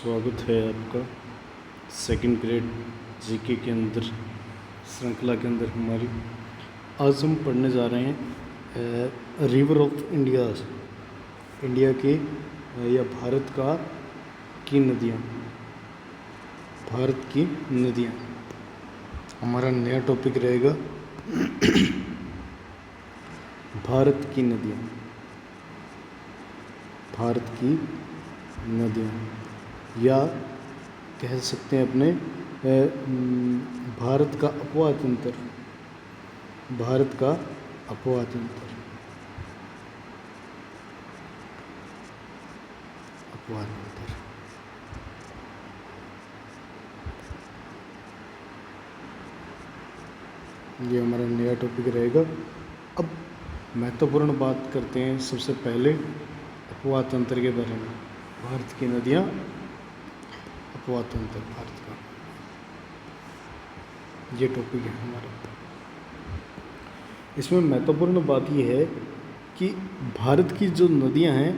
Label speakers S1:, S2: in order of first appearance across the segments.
S1: स्वागत है आपका सेकंड ग्रेड जीके के अंदर श्रृंखला के अंदर हमारी। आज हम पढ़ने जा रहे हैं रिवर ऑफ इंडिया, इंडिया के या भारत का की नदियाँ, भारत की नदियाँ। हमारा नया टॉपिक रहेगा भारत की नदियाँ, भारत की नदियाँ, या कह सकते हैं अपने भारत का अपवाह तंत्र, भारत का अपवाह तंत्र, अपवाह तंत्र। ये हमारा नया टॉपिक रहेगा। अब महत्वपूर्ण बात करते हैं सबसे पहले अपवाह तंत्र के बारे में। भारत की नदियाँ, अपवाह तंत्र भारत का, ये टॉपिक है हमारा। इसमें महत्वपूर्ण बात यह है कि भारत की जो नदियां हैं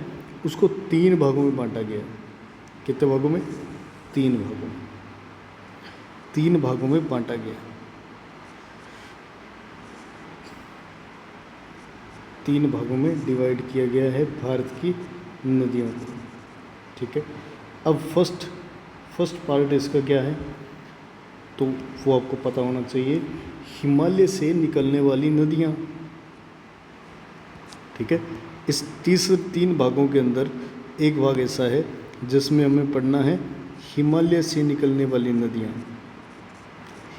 S1: उसको 3 भागों में बांटा गया है। कितने भागों में? 3 भागों में, 3 भागों में बांटा गया है। 3 भागों में डिवाइड किया गया है भारत की नदियों को। ठीक है। अब फर्स्ट पार्ट इसका क्या है तो वो आपको पता होना चाहिए। हिमालय से निकलने वाली नदियाँ। ठीक है। इस 3 भागों के अंदर एक भाग ऐसा है जिसमें हमें पढ़ना है हिमालय से निकलने वाली नदियाँ,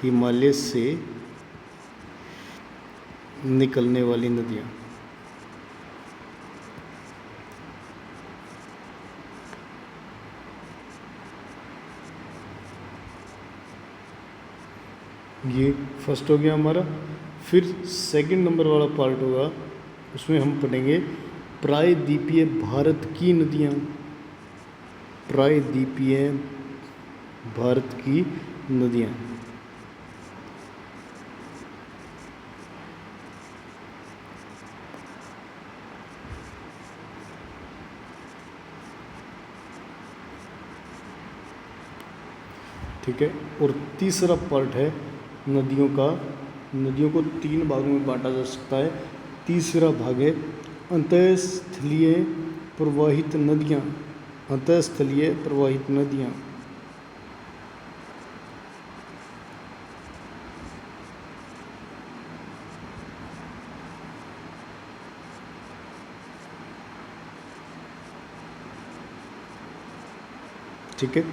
S1: हिमालय से निकलने वाली नदियाँ। ये फर्स्ट हो गया हमारा। फिर सेकंड नंबर वाला पार्ट होगा, उसमें हम पढ़ेंगे प्रायद्वीपीय भारत की नदियाँ, प्रायद्वीपीय भारत की नदियाँ। ठीक है। और तीसरा पार्ट है नदियों का। नदियों को 3 भागों में बांटा जा सकता है। तीसरा भाग है अंतःस्थलीय प्रवाहित नदियाँ, अंतःस्थलीय प्रवाहित नदियाँ। ठीक है।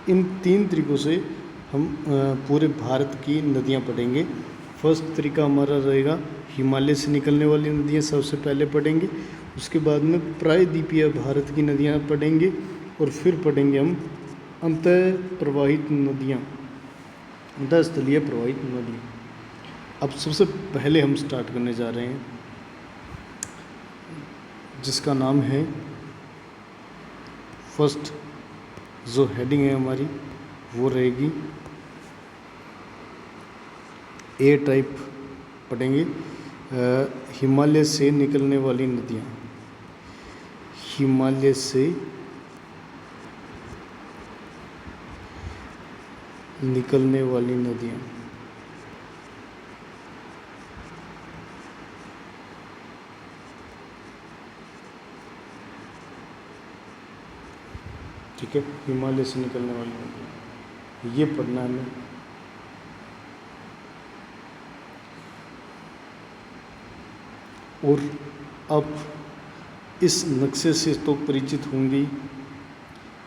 S1: इन 3 तरीक़ों से हम पूरे भारत की नदियाँ पढ़ेंगे। फर्स्ट तरीका हमारा रहेगा हिमालय से निकलने वाली नदियाँ सबसे पहले पढ़ेंगे, उसके बाद में प्रायद्वीपीय भारत की नदियाँ पढ़ेंगे, और फिर पढ़ेंगे हम अंतः प्रवाहित नदियाँ, अंतःस्थलीय प्रवाहित नदियाँ। अब सबसे पहले हम स्टार्ट करने जा रहे हैं जिसका नाम है, फर्स्ट जो हेडिंग है हमारी वो रहेगी ए टाइप पढ़ेंगे, हिमालय से निकलने वाली नदियाँ, हिमालय से निकलने वाली नदियाँ। ठीक है। हिमालय से निकलने वाली नदियाँ ये पढ़ना है हमें। और अब इस नक्शे से तो परिचित होंगे।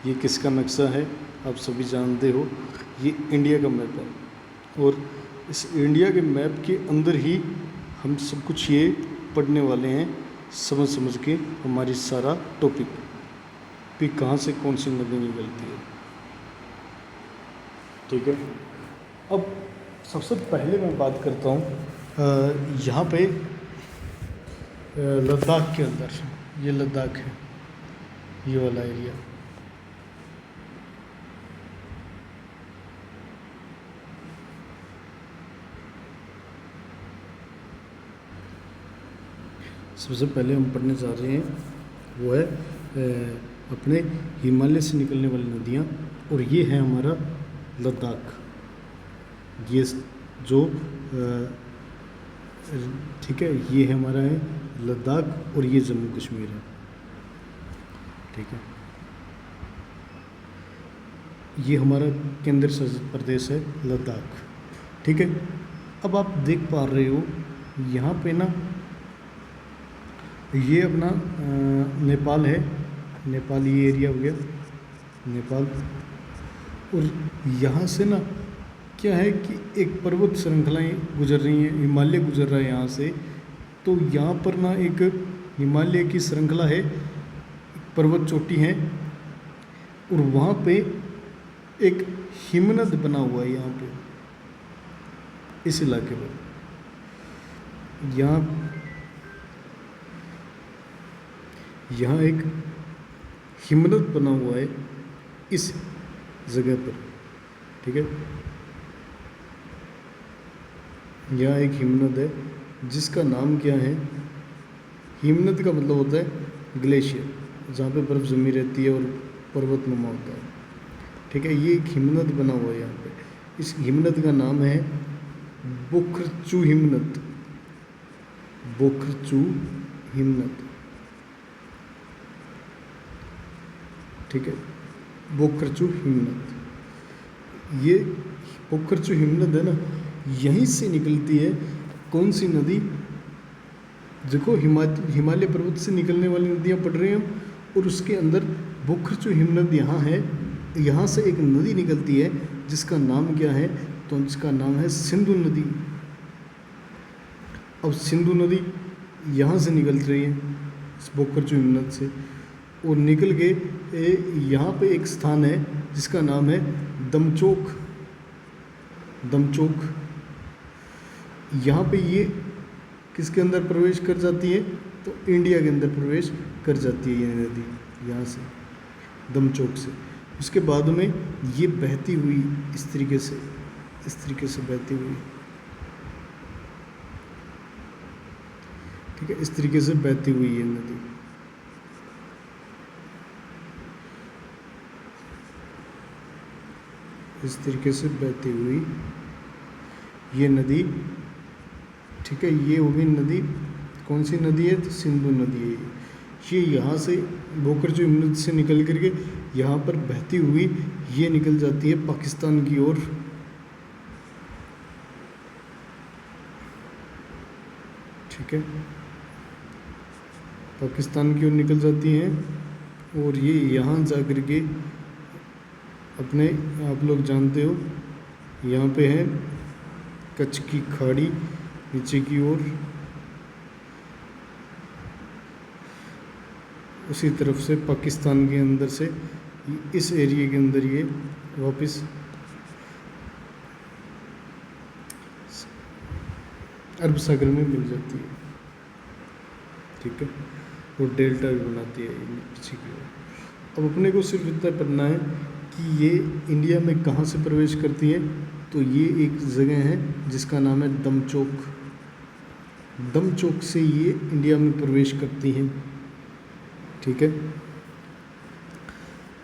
S1: ये किसका नक्शा है आप सभी जानते हो, ये इंडिया का मैप है। और इस इंडिया के मैप के अंदर ही हम सब कुछ ये पढ़ने वाले हैं, समझ समझ के हमारी सारा टॉपिक भी कहाँ से कौन सी नदी निकलती है। ठीक है। अब सबसे पहले मैं बात करता हूँ यहाँ पे लद्दाख के अंदर। ये लद्दाख है, ये वाला एरिया। सबसे पहले हम पढ़ने जा रहे हैं वो है अपने हिमालय से निकलने वाली नदियाँ और ये है हमारा लद्दाख। ये जो ठीक है, ये हमारा है लद्दाख और ये जम्मू कश्मीर है। ठीक है, ये हमारा केंद्र शासित प्रदेश है लद्दाख। ठीक है, अब आप देख पा रहे हो यहाँ पे ना, ये अपना नेपाल है, नेपाल ये एरिया हो गया नेपाल। और यहाँ से ना क्या है कि एक पर्वत श्रृंखलाएँ गुजर रही हैं, हिमालय गुजर रहा है यहाँ से। तो यहाँ पर ना एक हिमालय की श्रृंखला है, पर्वत चोटी है, और वहाँ पे एक हिमनद बना हुआ है यहाँ पे, इस इलाके में। यहाँ एक हिमनद बना हुआ है इस जगह पर। ठीक है, यहाँ एक हिमनद है जिसका नाम क्या है, हिमनद का मतलब होता है ग्लेशियर, जहाँ पे बर्फ़ जमी रहती है और पर्वतनुमा होता है। ठीक है, ये एक हिमनद बना हुआ है यहाँ पे। इस हिमनद का नाम है बोखरचू हिमनद, बोखरचू हिमनद। ठीक है, बोखरचू हिमनद। ये बोखरचू हिमनद है ना, यहीं से निकलती है कौन सी नदी, देखो हिमालय पर्वत से निकलने वाली नदियाँ पढ़ रहे हैं हम, और उसके अंदर बोखरचू हिमनद यहाँ है। यहाँ से एक नदी निकलती है जिसका नाम क्या है, तो इसका नाम है सिंधु नदी। अब सिंधु नदी यहाँ से निकल रही है इस बोखरचू हिमनद से, और निकल के यहाँ पे एक स्थान है जिसका नाम है दमचोक। दमचोक, यहाँ पे ये किसके अंदर प्रवेश कर जाती है, तो इंडिया के अंदर प्रवेश कर जाती है ये नदी, यहाँ से दमचोक से। उसके बाद में ये बहती हुई इस तरीके से बहती हुई, ठीक है, इस तरीके से बहती हुई ये नदी। इस तरीके से बहती हुई ये नदी। ठीक है, ये होगी नदी, कौन सी नदी है, तो सिंधु नदी है ये। यहाँ से बोखरचू हिमनद से निकल करके यहाँ पर बहती हुई ये निकल जाती है पाकिस्तान की ओर। ठीक है, पाकिस्तान की ओर निकल जाती हैं, और ये यहाँ जा कर के अपने, आप लोग जानते हो यहाँ पे है कच्छ की खाड़ी नीचे की ओर, उसी तरफ से पाकिस्तान के अंदर से इस एरिया के अंदर ये वापस अरब सागर में मिल जाती है। ठीक है, और डेल्टा भी बनाती है पीछे की ओर। अब अपने को सिर्फ इतना पढ़ना है कि ये इंडिया में कहाँ से प्रवेश करती है, तो ये एक जगह है जिसका नाम है दमचोक। दमचोक से ये इंडिया में प्रवेश करती हैं। ठीक है,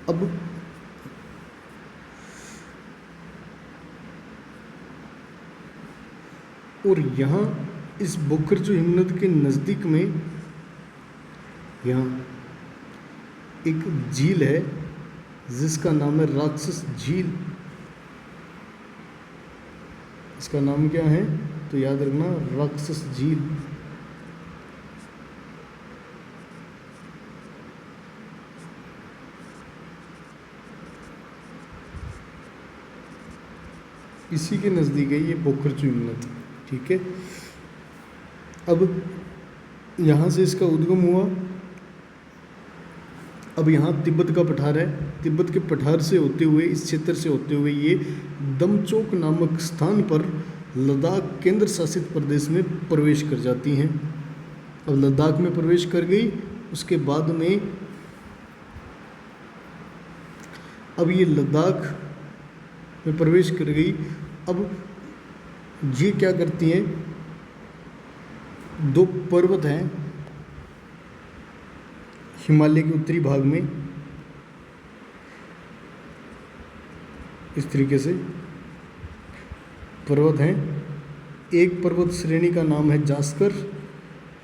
S1: अब और यहाँ इस बोखरचू हिमनद के नज़दीक में यहाँ एक झील है जिसका नाम है राक्षस झील। इसका नाम क्या है, तो याद रखना, राक्षस झील। इसी के नज़दीक है ये बोखरचू हिमनद। ठीक है, अब यहाँ से इसका उद्गम हुआ। अब यहाँ तिब्बत का पठार है, तिब्बत के पठार से होते हुए, इस क्षेत्र से होते हुए ये दमचोक नामक स्थान पर लद्दाख केंद्र शासित प्रदेश में प्रवेश कर जाती हैं। अब लद्दाख में प्रवेश कर गई, उसके बाद में अब ये लद्दाख में प्रवेश कर गई। अब ये क्या करती हैं, दो पर्वत हैं हिमालय के उत्तरी भाग में, इस तरीके से पर्वत हैं। एक पर्वत श्रेणी का नाम है जास्कर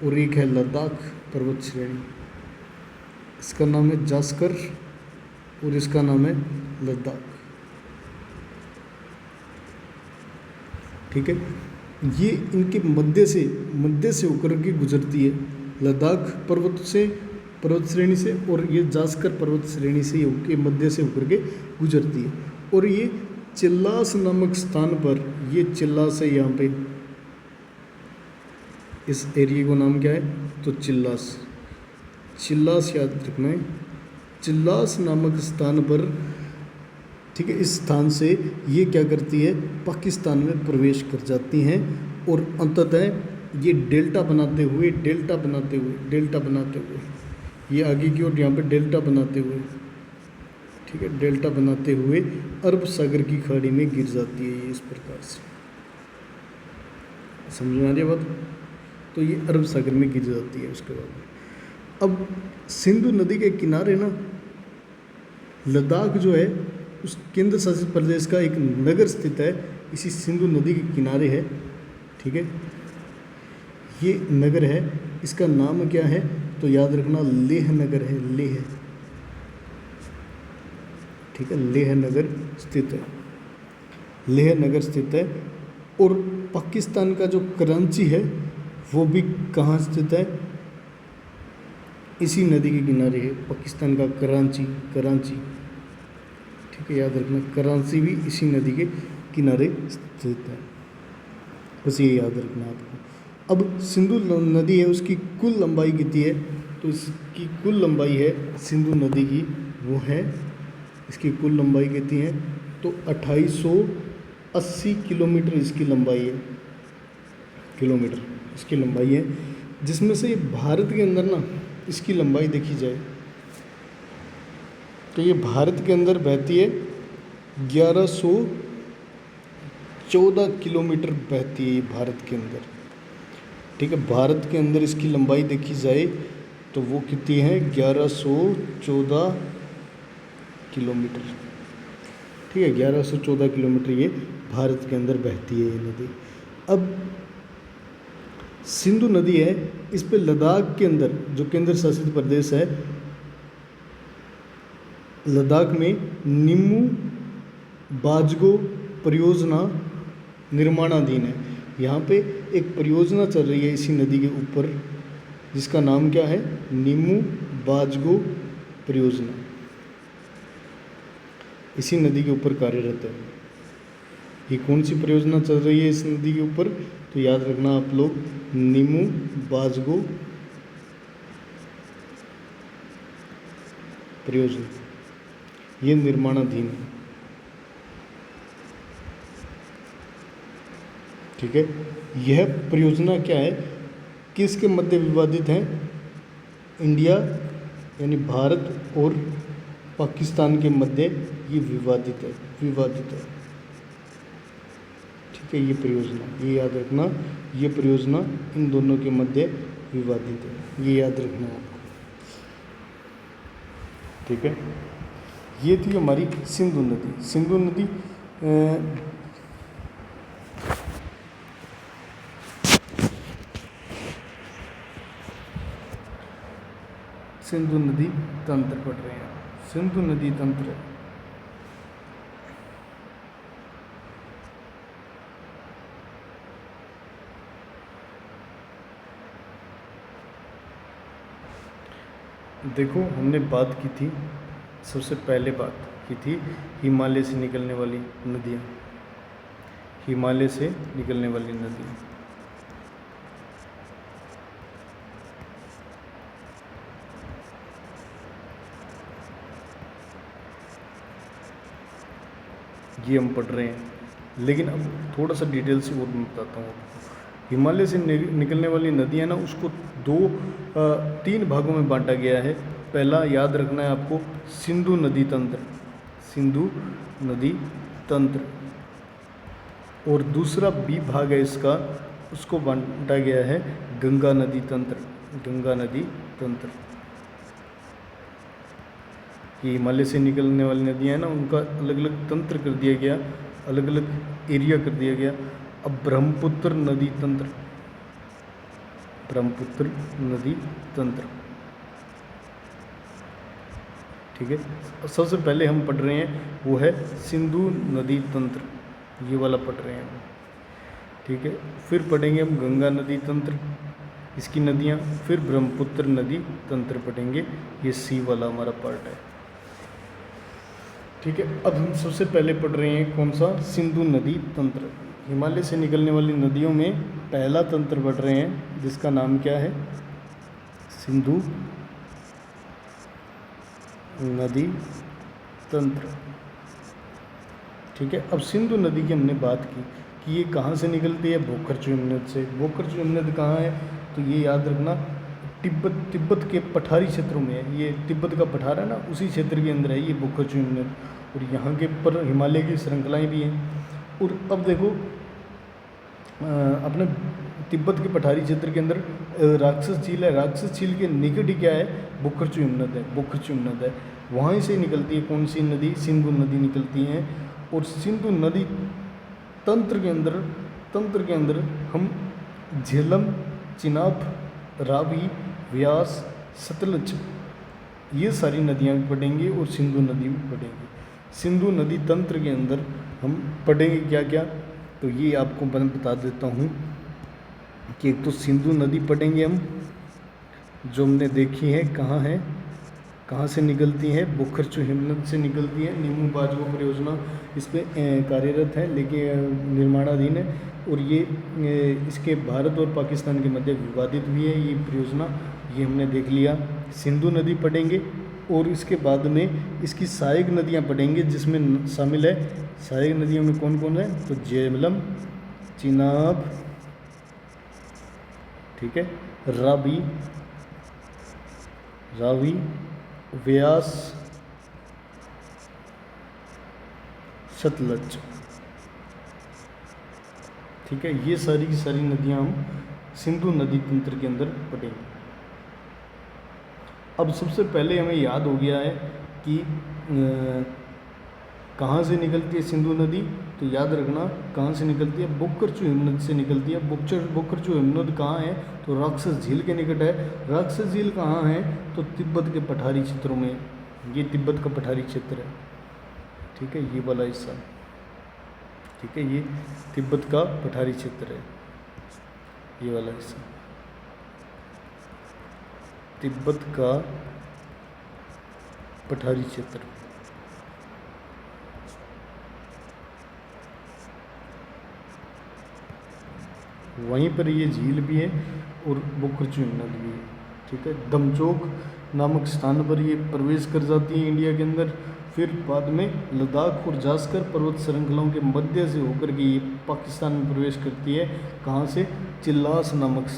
S1: और एक है लद्दाख पर्वत श्रेणी। इसका नाम है जास्कर और इसका नाम है लद्दाख। ठीक है, ये इनके मध्य से होकर के गुजरती है, लद्दाख पर्वत श्रेणी से, और ये जास्कर पर्वत श्रेणी से के मध्य से होकर के गुजरती है। और ये चिल्लास नामक स्थान पर, ये चिल्लास है यहाँ पे, इस एरिया को नाम क्या है तो चिल्लास याद रखना है। चिल्लास नामक स्थान पर, ठीक है, इस स्थान से ये क्या करती है, पाकिस्तान में प्रवेश कर जाती हैं और अंततः ये डेल्टा बनाते हुए ये आगे की ओर यहाँ पे डेल्टा बनाते हुए, ठीक है, डेल्टा बनाते हुए अरब सागर की खाड़ी में गिर जाती है ये इस प्रकार से। समझ में आ रही है बात? तो ये अरब सागर में गिर जाती है। उसके बाद अब सिंधु नदी के किनारे ना लद्दाख जो है उस केंद्र शासित प्रदेश का एक नगर स्थित है, इसी सिंधु नदी के किनारे है। ठीक है, ये नगर है, इसका नाम क्या है तो याद रखना लेह नगर है, लेह। ठीक है, लेह नगर स्थित है, लेह नगर स्थित है। और पाकिस्तान का जो कराची है वो भी कहाँ स्थित है, इसी नदी के किनारे है, पाकिस्तान का कराची। ठीक है, याद रखना कराची भी इसी नदी के किनारे स्थित है, बस ये याद रखना आपको। अब सिंधु नदी है, उसकी कुल लंबाई कितनी है तो इसकी कुल लंबाई है सिंधु नदी की, वो है, इसकी कुल लंबाई कितनी है तो 2880 किलोमीटर इसकी लंबाई है, किलोमीटर इसकी लंबाई है। जिसमें से भारत के अंदर ना इसकी लंबाई देखी जाए तो ये भारत के अंदर बहती है 1114 किलोमीटर बहती है ये भारत के अंदर। ठीक है, भारत के अंदर इसकी लंबाई देखी जाए तो वो कितनी है 1114 किलोमीटर। ठीक है, 1114 किलोमीटर ये भारत के अंदर बहती है ये नदी। अब सिंधु नदी है, इस पे लद्दाख के अंदर जो केंद्र शासित प्रदेश है, लद्दाख में निम्मू बाजगो परियोजना निर्माणाधीन है। यहाँ पे एक परियोजना चल रही है इसी नदी के ऊपर, जिसका नाम क्या है निम्मू बाजगो परियोजना, इसी नदी के ऊपर कार्यरत है। ये कौन सी परियोजना चल रही है इस नदी के ऊपर तो याद रखना आप लोग निम्मू बाजगो परियोजना, ये निर्माणाधीन है। ठीक है, यह परियोजना क्या है, किसके मध्य विवादित है, इंडिया यानी भारत और पाकिस्तान के मध्य ये विवादित है। ठीक है, ये परियोजना, ये याद रखना, ये परियोजना इन दोनों के मध्य विवादित है, ये याद रखना आपको। ठीक है, ये थी हमारी सिंधु नदी। सिंधु नदी सिंधु नदी तंत्र पढ़ रहे हैं, सिंधु नदी तंत्र। देखो, हमने बात की थी, सबसे पहले बात की थी हिमालय से निकलने वाली नदियाँ, हिमालय से निकलने वाली नदियाँ। ये हम पढ़ रहे हैं, लेकिन अब थोड़ा सा डिटेल से और मैं बताता हूँ आपको। हिमालय से निकलने वाली नदियाँ ना, उसको तीन भागों में बांटा गया है। पहला याद रखना है आपको सिंधु नदी तंत्र, सिंधु नदी तंत्र, और दूसरा बी भाग है इसका, उसको बांटा गया है गंगा नदी तंत्र, गंगा नदी तंत्र। ये हिमालय से निकलने वाली नदियाँ हैं ना, उनका अलग अलग तंत्र कर दिया गया, अलग अलग एरिया कर दिया गया। अब ब्रह्मपुत्र नदी तंत्र, ब्रह्मपुत्र नदी तंत्र, ठीक है। सबसे पहले हम पढ़ रहे हैं वो है सिंधु नदी तंत्र, ये वाला पढ़ रहे हैं हम, ठीक है। फिर पढ़ेंगे हम गंगा नदी तंत्र, इसकी नदियाँ, फिर ब्रह्मपुत्र नदी तंत्र पढ़ेंगे, ये सी वाला हमारा पार्ट है, ठीक है। अब हम सबसे पहले पढ़ रहे हैं कौन सा, सिंधु नदी तंत्र। हिमालय से निकलने वाली नदियों में पहला तंत्र पढ़ रहे हैं जिसका नाम क्या है, सिंधु नदी तंत्र, ठीक है। अब सिंधु नदी की हमने बात की कि ये कहाँ से निकलती है, बोखरचू हिमनद से। बोखरचू हिमनद कहाँ है, तो ये याद रखना तिब्बत के पठारी क्षेत्रों में है। ये तिब्बत का पठार है ना, उसी क्षेत्र के अंदर है ये बोखरचू हिमनद, और यहाँ के पर हिमालय की श्रृंखलाएँ भी हैं। और अब देखो अपने तिब्बत के पठारी क्षेत्र के अंदर राक्षस झील है, राक्षस झील के निकट ही क्या है, बोखरचू हिमनद है, बोखरचू हिमनद है। वहीं से निकलती है कौन सी नदी, सिंधु नदी निकलती हैं। और सिंधु नदी तंत्र के अंदर हम झेलम, चिनाब, रावी, व्यास, सतलज, ये सारी नदियाँ भी पढ़ेंगे और सिंधु नदी भी पढ़ेंगे। सिंधु नदी तंत्र के अंदर हम पढ़ेंगे क्या क्या, तो ये आपको मैं बता देता हूँ कि एक तो सिंधु नदी पढ़ेंगे हम, जो हमने देखी है कहाँ से निकलती है, बोखरचू हिमनद से निकलती है। नीमू बाजवा परियोजना इस पर कार्यरत है, लेकिन निर्माणाधीन है, और ये इसके भारत और पाकिस्तान के मध्य विवादित भी है ये परियोजना, ये हमने देख लिया। सिंधु नदी पढ़ेंगे, और इसके बाद में इसकी सहायक नदियाँ पढ़ेंगे, जिसमें शामिल है, सहायक नदियों में कौन कौन है, तो झेलम, चिनाब, ठीक है, रावी, व्यास, सतलज, ठीक है। ये सारी की सारी नदियाँ हम सिंधु नदी तंत्र के अंदर पढ़ेंगे। अब सबसे पहले हमें याद हो गया है कि कहाँ से निकलती है सिंधु नदी, तो याद रखना कहाँ से निकलती है, बोखरचू हिमनद से निकलती है। बोखरचू हिमनद कहाँ है, तो राक्षस झील के निकट है। राक्षस झील कहाँ है, तो तिब्बत के पठारी क्षेत्रों में, ये तिब्बत का पठारी क्षेत्र है, ठीक है, ये वाला हिस्सा, ठीक है, ये तिब्बत का पठारी क्षेत्र है, ये वाला हिस्सा तिब्बत का पठारी क्षेत्र। वहीं पर ये झील भी है और बोखरचू हिमनद भी है, ठीक है। दमचोक नामक स्थान पर ये प्रवेश कर जाती है इंडिया के अंदर, फिर बाद में लद्दाख और जास्कर पर्वत श्रृंखलाओं के मध्य से होकर के ये पाकिस्तान में प्रवेश करती है। कहाँ से, चिल्लास नामक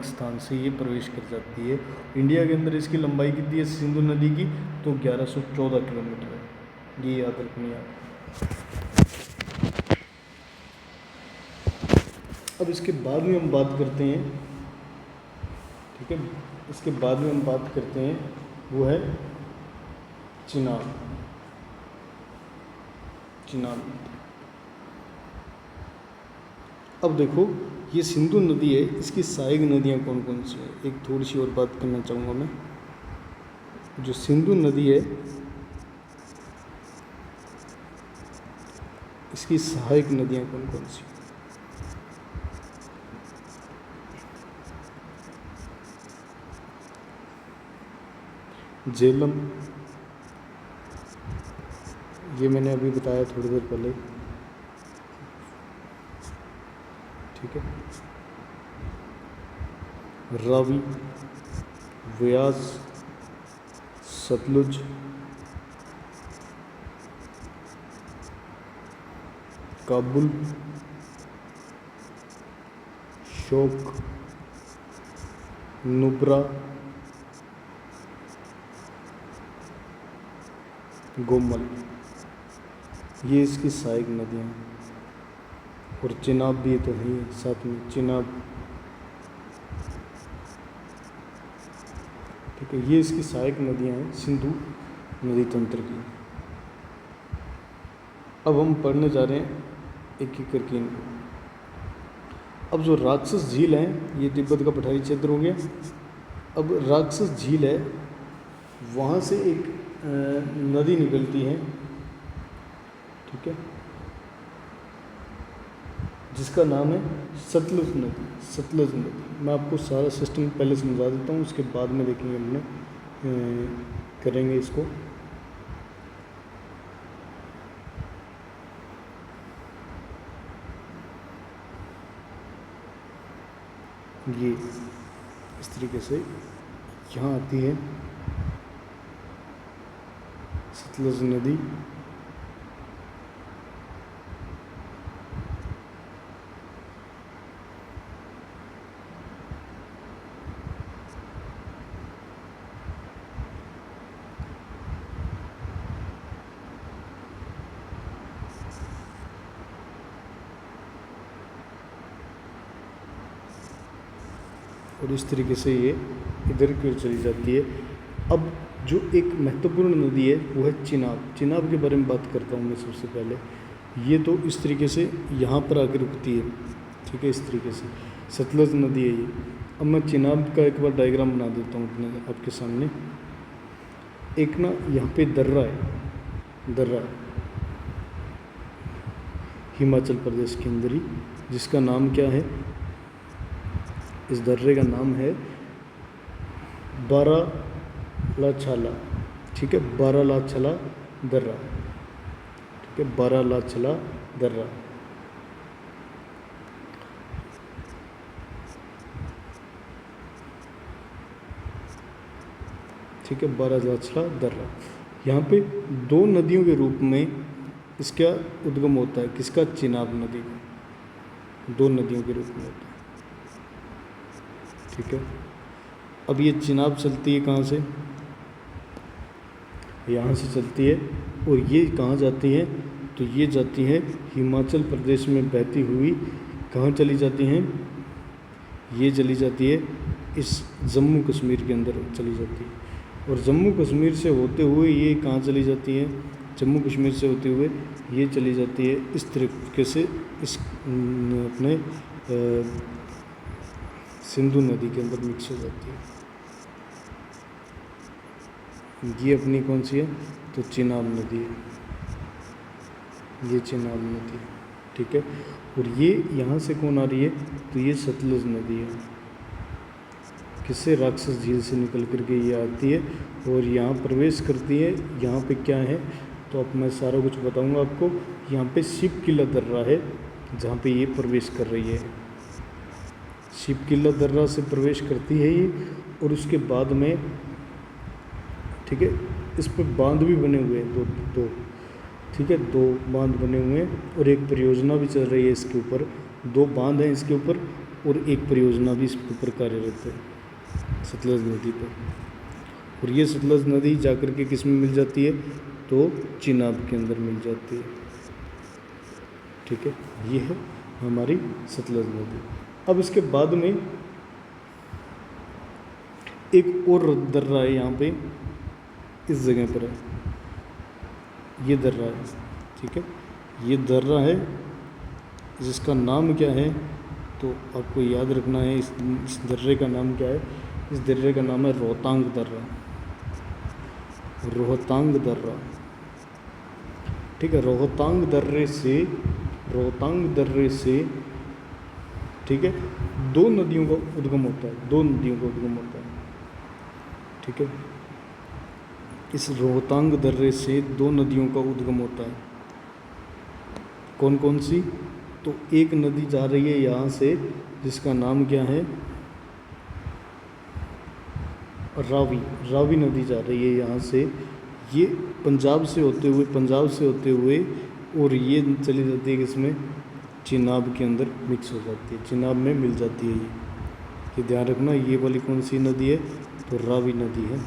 S1: स्थान से ये प्रवेश कर जाती है इंडिया के अंदर। इसकी लंबाई कितनी है सिंधु नदी की, तो 1114 किलोमीटर है, ये याद रखनी है आप। अब इसके बाद में हम बात करते हैं, ठीक है, इसके बाद में हम बात करते हैं वो है चिनाब। अब देखो ये सिंधु नदी है, इसकी सहायक नदियाँ कौन कौन सी है, एक थोड़ी सी और बात करना चाहूँगा मैं। जो सिंधु नदी है इसकी सहायक नदियाँ कौन कौन सी, झेलम, ये मैंने अभी बताया थोड़ी देर पहले, ठीक है, रावी, व्यास, सतलुज, काबुल, शोक, नुब्रा, गोमल, ये इसकी सहायक नदियाँ हैं। और चिनाब भी तो है साथ में, चिनाब, ठीक है, ये इसकी सहायक नदियाँ हैं सिंधु नदी तंत्र की। अब हम पढ़ने जा रहे हैं एक एक करके इनको। अब जो राक्षस झील है ये तिब्बत का पठारी क्षेत्र हो गया। अब राक्षस झील है, वहाँ से एक नदी निकलती है, ठीक है, जिसका नाम है सतलुज नदी। सतलुज नदी, मैं आपको सारा सिस्टम पहले समझा देता हूँ, उसके बाद में देखेंगे हमने करेंगे इसको। ये इस तरीके से यहाँ आती है सतलुज नदी। और इस तरीके से ये इधर की ओर चली जाती है। अब जो एक महत्वपूर्ण नदी है वो है चिनाब। चिनाब के बारे में बात करता हूँ मैं सबसे पहले। ये तो इस तरीके से यहाँ पर आकर रुकती है, ठीक है, इस तरीके से सतलुज नदी है ये। अब मैं चिनाब का एक बार डायग्राम बना देता हूँ अपने आपके सामने। एक ना यहाँ पे दर्रा है, दर्रा हिमाचल प्रदेश के अंदर ही, जिसका नाम क्या है, इस दर्रे का नाम है बारालाछाला, ठीक है, बारालाछाला दर्रा, ठीक है, बारालाछाला दर्रा। ठीक है, बारालाछाला दर्रा। यहाँ पे दो नदियों के रूप में इसका उद्गम होता है। किसका? चिनाब नदी का, दो नदियों के रूप में होता है, ठीक है। अब ये चिनाब चलती है कहाँ से? यहाँ से चलती है, और ये कहाँ जाती है? तो ये जाती है हिमाचल प्रदेश में बहती हुई। कहाँ चली जाती हैं? ये चली जाती है इस जम्मू कश्मीर के अंदर चली जाती है, और जम्मू कश्मीर से होते हुए ये कहाँ चली जाती है? जम्मू कश्मीर से होते हुए ये चली जाती है इस तरीके से इस अपने सिंधु नदी के अंदर मिक्स हो जाती है। ये अपनी कौन सी है? तो चिनाब नदी है, ये चिनाब नदी है, ठीक है। और ये यहाँ से कौन आ रही है? तो ये सतलुज नदी है। किससे? राक्षस झील से निकल करके ये आती है और यहाँ प्रवेश करती है। यहाँ पे क्या है? तो अब मैं सारा कुछ बताऊँगा आपको। यहाँ पे शिव किला दर्रा है जहाँ पे ये प्रवेश कर रही है। शिव किला दर्रा से प्रवेश करती है ये, और उसके बाद में, ठीक है, इस पर बांध भी बने हुए हैं, दो, ठीक है, दो बांध बने हुए हैं, और एक परियोजना भी चल रही है इसके ऊपर। दो बांध हैं इसके ऊपर, और एक परियोजना भी इसके ऊपर कार्यरत है सतलुज नदी पर। और ये सतलुज नदी जाकर के किस में मिल जाती है? तो चिनाब के अंदर मिल जाती है, ठीक है। ये है हमारी सतलुज नदी। अब इसके बाद में एक और दर्रा है यहाँ पे, इस जगह पर है, ये दर्रा है, ठीक है। ये दर्रा है जिसका नाम क्या है? तो आपको याद रखना है इस दर्रे का नाम क्या है। इस दर्रे का नाम है रोहतांग दर्रा, रोहतांग दर्रा, ठीक है। रोहतांग दर्रे से, ठीक है, दो नदियों का उद्गम होता है, दो नदियों का उद्गम होता है, ठीक है। इस रोहतांग दर्रे से दो नदियों का उद्गम होता है। कौन कौन सी? तो एक नदी जा रही है यहाँ से, जिसका नाम क्या है? रावी नदी जा रही है यहाँ से। ये पंजाब से होते हुए और ये चली जाती है किसमें? चिनाब के अंदर मिक्स हो जाती है, चिनाब में मिल जाती है ये ध्यान रखना। ये वाली कौन सी नदी है? तो रावी नदी है।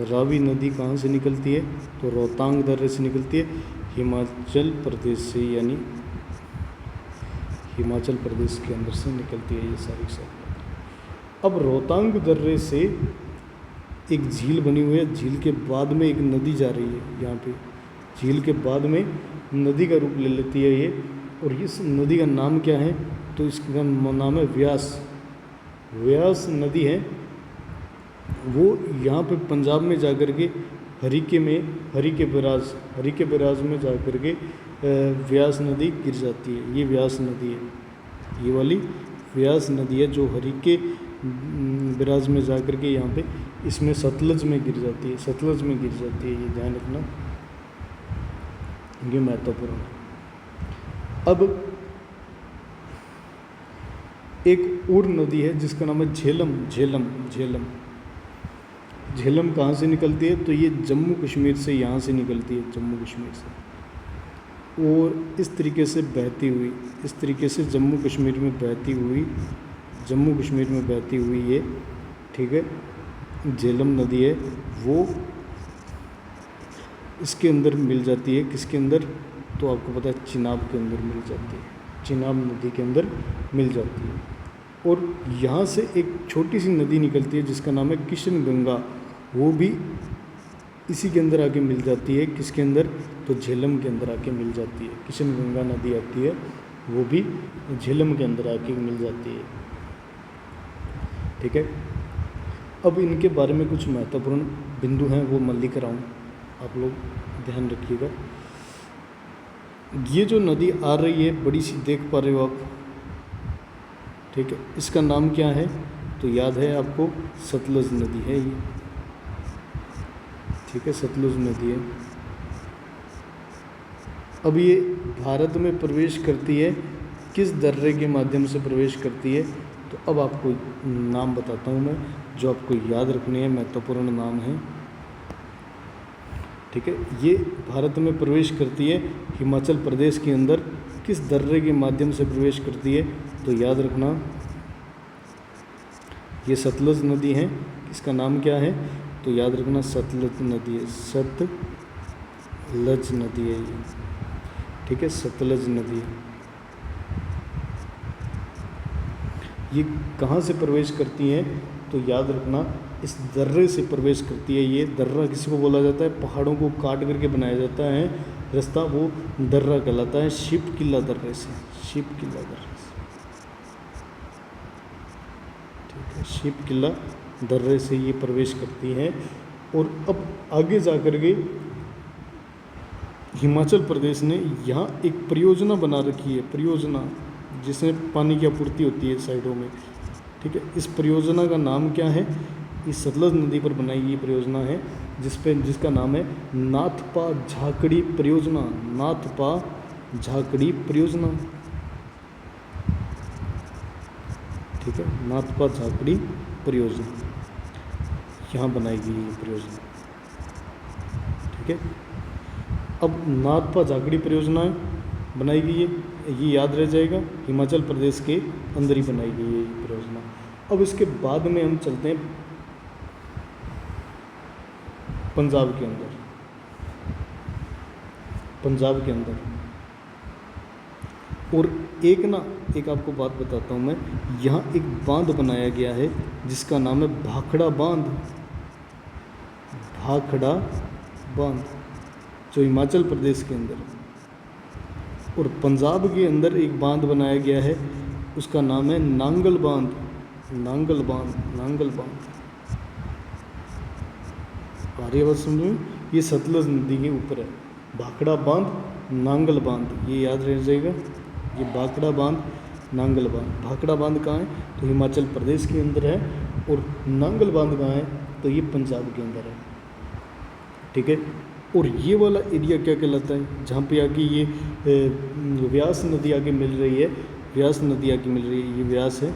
S1: रावी नदी कहाँ से निकलती है? तो रोहतांग दर्रे से निकलती है, हिमाचल प्रदेश से, यानी हिमाचल प्रदेश के अंदर से निकलती है ये सारी सब। अब रोहतांग दर्रे से एक झील बनी हुई है, झील के बाद में एक नदी जा रही है यहाँ पे, झील के बाद में नदी का रूप ले लेती है ये। और इस नदी का नाम क्या है, तो इसका नाम है व्यास। व्यास नदी है वो यहाँ पे पंजाब में जा कर के हरिके बैराज में जा कर के व्यास नदी गिर जाती है। ये व्यास नदी है, ये वाली व्यास नदी है जो हरिके बैराज में जा कर के यहाँ पे इसमें सतलज में गिर जाती है, सतलज में गिर जाती है। ये ध्यान रखना, ये महत्वपूर्ण है। अब एक और नदी है जिसका नाम है झेलम। झेलम कहाँ से निकलती है, तो ये जम्मू कश्मीर से यहाँ से निकलती है, जम्मू कश्मीर से, और इस तरीके से बहती हुई, इस तरीके से जम्मू कश्मीर में बहती हुई ये, ठीक है, झेलम नदी है वो इसके अंदर मिल जाती है। किसके अंदर, तो आपको पता है चिनाब के अंदर मिल जाती है, चिनाब नदी के अंदर मिल जाती है। और यहाँ से एक छोटी सी नदी निकलती है जिसका नाम है किशन गंगा, वो भी इसी के अंदर आके मिल जाती है। किसके अंदर, तो झेलम के अंदर आके मिल जाती है। किशन गंगा नदी आती है वो भी झेलम के अंदर आके मिल जाती है, ठीक है। अब इनके बारे में कुछ महत्वपूर्ण बिंदु हैं वो मैं लिख रहा हूँ, आप लोग ध्यान रखिएगा। ये जो नदी आ रही है बड़ी सी, देख पा रहे हो आप, ठीक है, इसका नाम क्या है, तो याद है आपको, सतलज नदी है ये, ठीक है, सतलुज नदी है। अब ये भारत में प्रवेश करती है, किस दर्रे के माध्यम से प्रवेश करती है, तो अब आपको नाम बताता हूँ मैं, जो आपको याद रखने हैं, महत्वपूर्ण नाम है, ठीक है। ये भारत में प्रवेश करती है हिमाचल प्रदेश के अंदर, किस दर्रे के माध्यम से प्रवेश करती है, तो याद रखना ये सतलज नदी है। इसका नाम क्या है, तो याद रखना सतलज नदी है, सतलज नदी है ये, ठीक है, सतलज नदी है। ये कहाँ से प्रवेश करती हैं, तो याद रखना इस दर्रे से प्रवेश करती है। ये दर्रा किसी को बोला जाता है, पहाड़ों को काट करके बनाया जाता है रास्ता, वो दर्रा कहलाता है। शिप किला दर्रे से, शिप किला दर्रे से, ठीक है, शिप किला दर्रे से ये प्रवेश करती हैं। और अब आगे जा कर के हिमाचल प्रदेश ने यहाँ एक परियोजना बना रखी है, परियोजना जिसमें पानी की आपूर्ति होती है साइडों में, ठीक है। इस परियोजना का नाम क्या है, इस सतलज नदी पर बनाई गई परियोजना है जिसका नाम है नाथपा झाकड़ी परियोजना, नाथपा झाकड़ी परियोजना, ठीक है, नाथपा झाकड़ी परियोजना, यहाँ बनाई गई ये परियोजना, ठीक है। अब नाथपा झाकड़ी परियोजना बनाई गई है, ये याद रह जाएगा, हिमाचल प्रदेश के अंदर ही बनाई गई है ये परियोजना। अब इसके बाद में हम चलते हैं पंजाब के अंदर, पंजाब के अंदर। और एक आपको बात बताता हूँ मैं, यहाँ एक बांध बनाया गया है जिसका नाम है भाखड़ा बांध, भाखड़ा बांध, जो हिमाचल प्रदेश के अंदर। और पंजाब के अंदर एक बांध बनाया गया है, उसका नाम है नांगल बांध, नांगल बांध, नांगल बांध। आर्य बात समझ में, ये सतलज नदी के ऊपर है, भाखड़ा बांध, नांगल बांध, ये याद रह जाएगा, ये भाखड़ा बांध, नांगल बांध। भाखड़ा बांध कहाँ है, तो हिमाचल प्रदेश के अंदर है, और नांगल बांध कहाँ है, तो ये पंजाब के अंदर है, ठीक है। और ये वाला एरिया क्या कहलाता है, जहाँ पे आके ये व्यास नदी आके मिल रही है, व्यास नदी आके मिल रही है, ये व्यास है,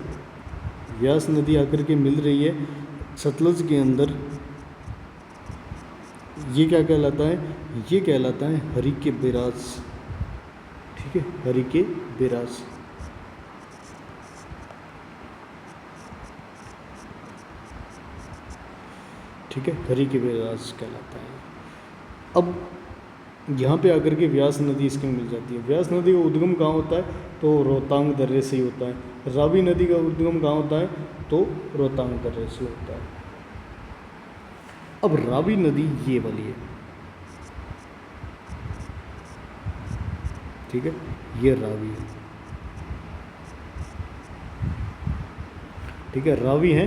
S1: व्यास नदी आकर के मिल रही है सतलज के अंदर, ये क्या कहलाता है, ये कहलाता है हरिके बैराज, ठीक है, हरिके बैराज, ठीक है, हरिके बैराज कहलाता है। अब यहाँ पे आकर के व्यास नदी इसके मिल जाती है। व्यास नदी का उद्गम कहाँ होता है, तो रोहतांग दर्रे से ही होता है। रावी नदी का उद्गम कहाँ होता है, तो रोहतांग दर्रे से होता है। अब रावी नदी ये वाली है, ठीक है, ये रावी है, ठीक है, रावी है।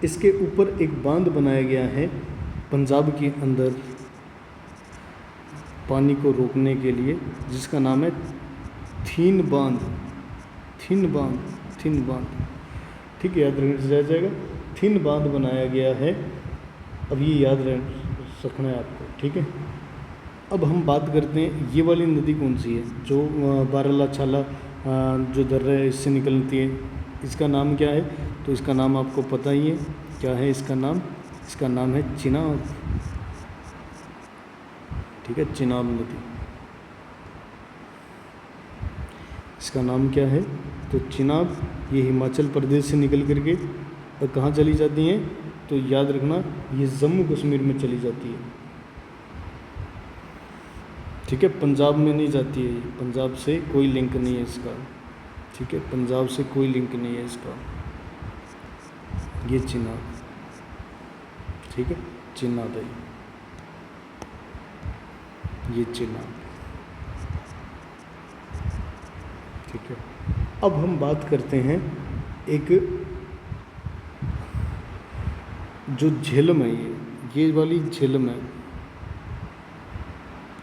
S1: इसके ऊपर एक बांध बनाया गया है पंजाब के अंदर पानी को रोकने के लिए, जिसका नाम है थीन बांध, थीन बांध, थीन बांध, ठीक है, याद रखना जाएगा, थीन बांध बनाया गया है। अब ये याद रखना है आपको, ठीक है। अब हम बात करते हैं ये वाली नदी कौन सी है, जो बारालाछाला जो दर्रा है इससे निकलती है, इसका नाम क्या है? तो इसका नाम आपको पता ही है, क्या है इसका नाम? इसका नाम है चिनाब, ठीक है, चिनाब नदी, इसका नाम क्या है? तो चिनाब। ये हिमाचल प्रदेश से निकल करके और कहाँ चली जाती हैं? तो याद रखना ये जम्मू कश्मीर में चली जाती है, ठीक है, पंजाब में नहीं जाती है, पंजाब से कोई लिंक नहीं है इसका, ठीक है, पंजाब से कोई लिंक नहीं है इसका। ये चिनाब, ठीक है, चिनाब है, ये चिनाब, ठीक है। अब हम बात करते हैं एक जो झेलम है, ये वाली झेलम है,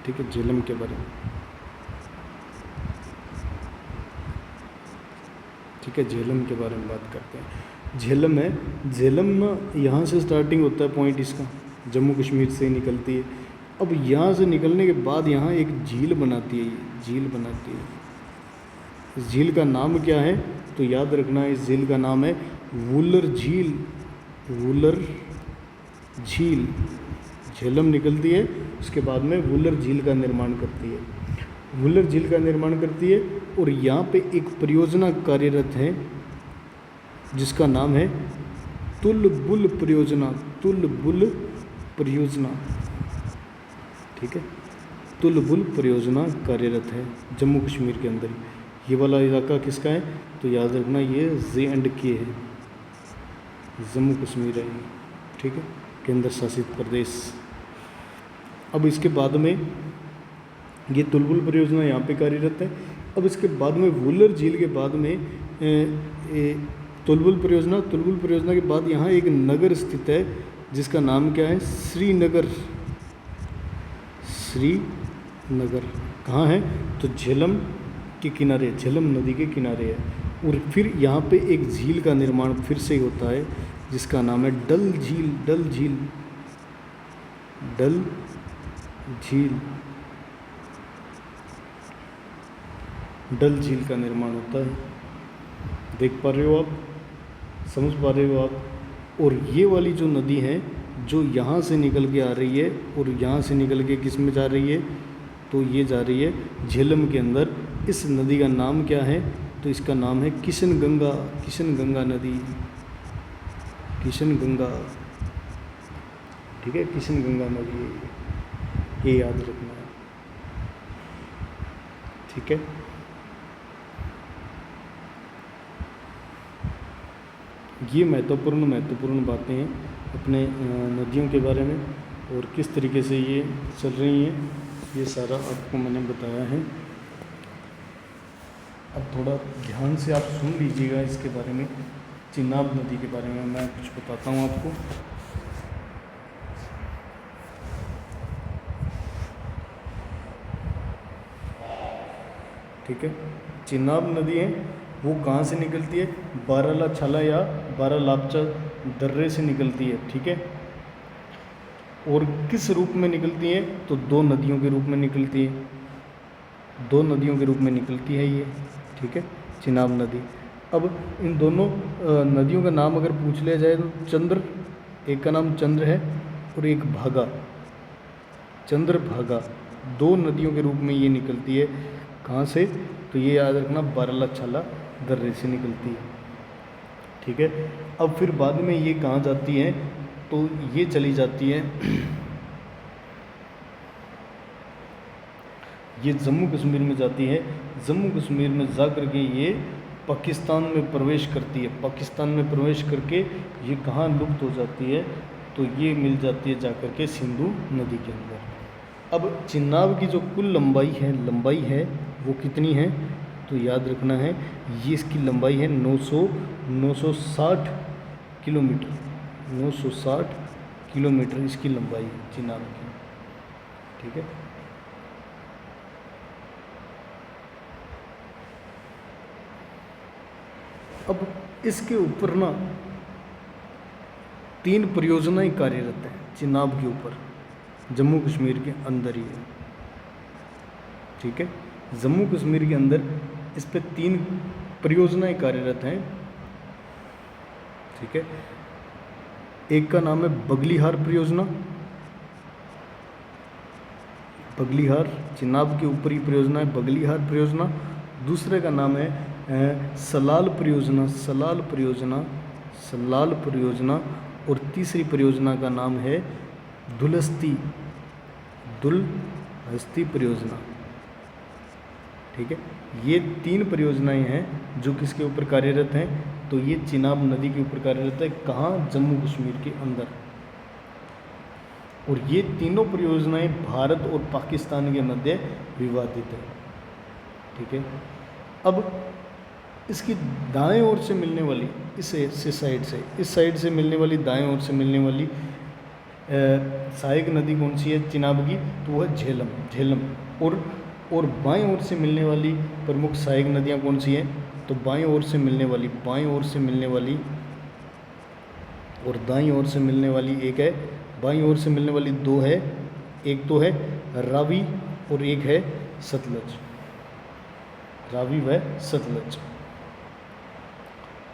S1: ठीक है, झेलम के बारे में, ठीक है, झेलम के बारे में बात करते हैं। झेलम है, झेलम यहाँ से स्टार्टिंग होता है पॉइंट इसका, जम्मू कश्मीर से निकलती है। अब यहाँ से निकलने के बाद यहाँ एक झील बनाती है, ये झील बनाती है। इस झील का नाम क्या है? तो याद रखना इस झील का नाम है वुलर झील, वुलर झील। झेलम निकलती है, उसके बाद में वुलर झील का निर्माण करती है, वुलर झील का निर्माण करती है। और यहाँ पे एक परियोजना कार्यरत है जिसका नाम है तुलबुल परियोजना, तुलबुल परियोजना, ठीक है, तुलबुल परियोजना कार्यरत है जम्मू कश्मीर के अंदर। ये वाला इलाका किसका है? तो याद रखना ये J&K है, जम्मू कश्मीर है, ठीक है, केंद्र शासित प्रदेश। अब इसके बाद में ये तुलबुल परियोजना यहाँ पे कार्यरत है। अब इसके बाद में वुलर झील के बाद में तुलबुल परियोजना के बाद यहाँ एक नगर स्थित है जिसका नाम क्या है? श्रीनगर, श्रीनगर कहाँ है? तो झेलम के किनारे, झेलम नदी के किनारे है। और फिर यहाँ पे एक झील का निर्माण फिर से होता है जिसका नाम है डल झील, डल झील, डल झील, डल झील का निर्माण होता है। देख पा रहे हो आप, समझ पा रहे हो आप। और ये वाली जो नदी है जो यहाँ से निकल के आ रही है और यहाँ से निकल के किस में जा रही है? तो ये जा रही है झेलम के अंदर। इस नदी का नाम क्या है? तो इसका नाम है किशनगंगा, किशनगंगा नदी, किशनगंगा, ठीक है, किशनगंगा नदी, ये याद रखना है, ठीक है। ये महत्वपूर्ण बातें हैं अपने नदियों के बारे में और किस तरीके से ये चल रही हैं, ये सारा आपको मैंने बताया है। अब थोड़ा ध्यान से आप सुन लीजिएगा इसके बारे में, चिनाब नदी के बारे में मैं कुछ बताता हूँ आपको। ठीक है, चिनाब नदी है वो कहाँ से निकलती है? बारालाछाला या बारालापचा दर्रे से निकलती है, ठीक है। और किस रूप में निकलती है? तो दो नदियों के रूप में निकलती है, दो नदियों के रूप में निकलती है ये, ठीक है, चिनाब नदी। अब इन दोनों नदियों का नाम अगर पूछ लिया जाए तो चंद्र, एक का नाम चंद्र है और एक भागा, चंद्र भागा, दो नदियों के रूप में ये निकलती है। कहाँ से? तो ये याद रखना बारालाछाला दर्रे से निकलती है, ठीक है। अब फिर बाद में ये कहाँ जाती है? तो ये चली जाती है, ये जम्मू कश्मीर में जाती है। जम्मू कश्मीर में जा कर के ये पाकिस्तान में प्रवेश करती है, पाकिस्तान में प्रवेश करके ये कहाँ लुप्त हो जाती है? तो ये मिल जाती है जाकर के सिंधु नदी के अंदर। अब चिनाब की जो कुल लंबाई है वो कितनी है, तो याद रखना है ये इसकी लंबाई है 960 किलोमीटर। 960 किलोमीटर इसकी लंबाई है चिनाब की, ठीक है। अब इसके ऊपर ना 3 परियोजनाएं कार्यरत हैं चिनाब के ऊपर, जम्मू कश्मीर के अंदर ही है, ठीक है। जम्मू कश्मीर के अंदर इस पे 3 परियोजनाएं कार्यरत हैं, ठीक है। एक का नाम है बगलीहार परियोजना, बगलीहार चिनाब के ऊपर ही परियोजना है बगलीहार परियोजना। दूसरे का नाम है सलाल परियोजना, और तीसरी परियोजना का नाम है दुलहस्ती परियोजना, ठीक है। ये 3 परियोजनाएं हैं जो किसके ऊपर कार्यरत हैं, तो ये चिनाब नदी के ऊपर कार्यरत है। कहाँ, जम्मू कश्मीर के अंदर। और ये तीनों परियोजनाएं भारत और पाकिस्तान के मध्य विवादित है, ठीक है। अब इसकी दाएं ओर से मिलने वाली इस साइड से मिलने वाली दाएं ओर से मिलने वाली सहायक नदी कौन सी है चिनाब की, तो वह झेलम। और बाएं ओर से मिलने वाली प्रमुख सहायक नदियां कौन सी हैं, तो बाएं ओर से मिलने वाली और दाईं ओर से मिलने वाली एक है, बाईं ओर से मिलने वाली 2 है, एक तो है रावी और एक है सतलज, रावी व सतलज,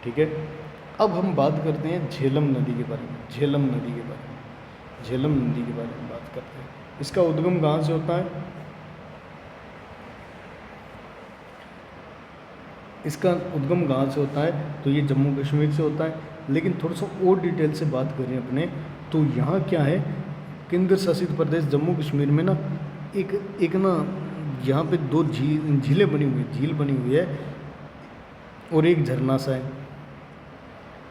S1: ठीक है। अब हम बात करते हैं झेलम नदी के बारे में, झेलम नदी के बारे में बात करते हैं। इसका उद्गम कहाँ से होता है, तो ये जम्मू कश्मीर से होता है। लेकिन थोड़ा सा और डिटेल से बात करें अपने, तो यहाँ क्या है, केंद्र शासित प्रदेश जम्मू कश्मीर में ना एक ना यहाँ पे 2 झील बनी हुई है और एक झरना सा है,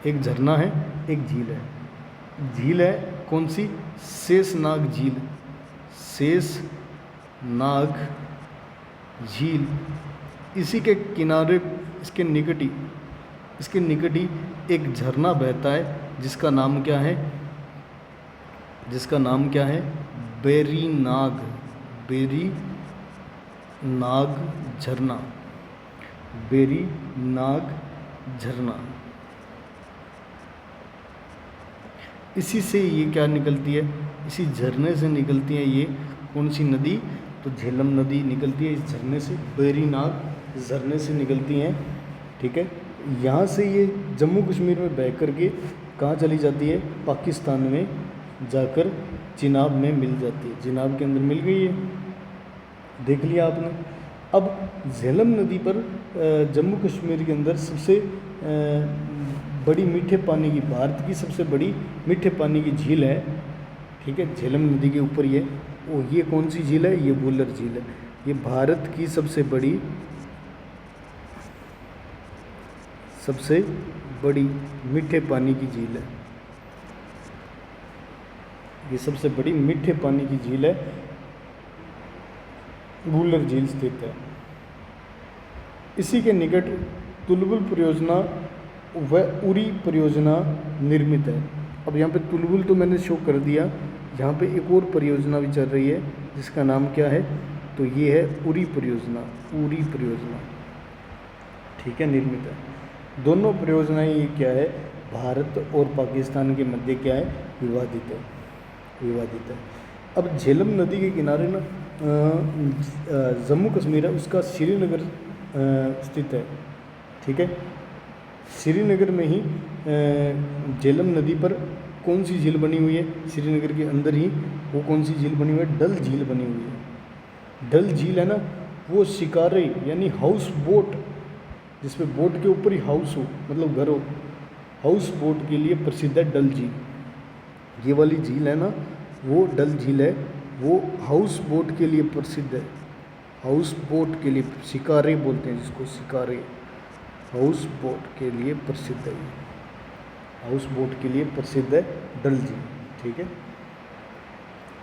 S1: एक झरना है एक झील है कौन सी, शेषनाग झील। इसी के किनारे इसके निकट ही एक झरना बहता है जिसका नाम क्या है बेरी नाग झरना। इसी से ये क्या निकलती है, इसी झरने से निकलती है ये कौन सी नदी, तो झेलम नदी निकलती है इस झरने से, बेरी नाग झरने से निकलती हैं, ठीक है। यहाँ से ये जम्मू कश्मीर में बह करके कहाँ चली जाती है, पाकिस्तान में जाकर चिनाब में मिल जाती है, चिनाब के अंदर मिल गई है, देख लिया आपने। अब झेलम नदी पर जम्मू कश्मीर के अंदर सबसे बड़ी मीठे पानी की, भारत की सबसे बड़ी मीठे पानी की झील है, ठीक है, झेलम नदी के ऊपर ये। ये कौन सी झील है, ये वुलर झील है। ये भारत की सबसे बड़ी मीठे पानी की झील है, ये सबसे बड़ी मीठे पानी की झील है, वुलर झील स्थित है। इसी के निकट तुलबुल परियोजना व उरी परियोजना निर्मित है। अब यहाँ पे तुलबुल तो मैंने शो कर दिया, यहाँ पे एक और परियोजना भी चल रही है जिसका नाम क्या है, तो ये है उरी परियोजना, ठीक है, निर्मित है। दोनों परियोजनाएं ये क्या है, भारत और पाकिस्तान के मध्य क्या है, विवादित है। अब झेलम नदी के किनारे ना जम्मू कश्मीर है, उसका श्रीनगर स्थित है, ठीक है। श्रीनगर में ही झेलम नदी पर कौन सी झील बनी हुई है, श्रीनगर के अंदर ही वो कौन सी झील बनी हुई है, डल झील बनी हुई है। डल झील है ना, वो शिकारे यानी हाउस बोट, जिसमें बोट के ऊपर ही हाउस हो, मतलब घर हो, हाउस बोट के लिए प्रसिद्ध है डल झील। ये वाली झील है ना, वो डल झील है, वो हाउस बोट के लिए प्रसिद्ध है, हाउस बोट के लिए, शिकारे बोलते हैं जिसको, शिकारे, हाउस बोट के लिए प्रसिद्ध है, हाउस बोट के लिए प्रसिद्ध है डल झील। ठीक है।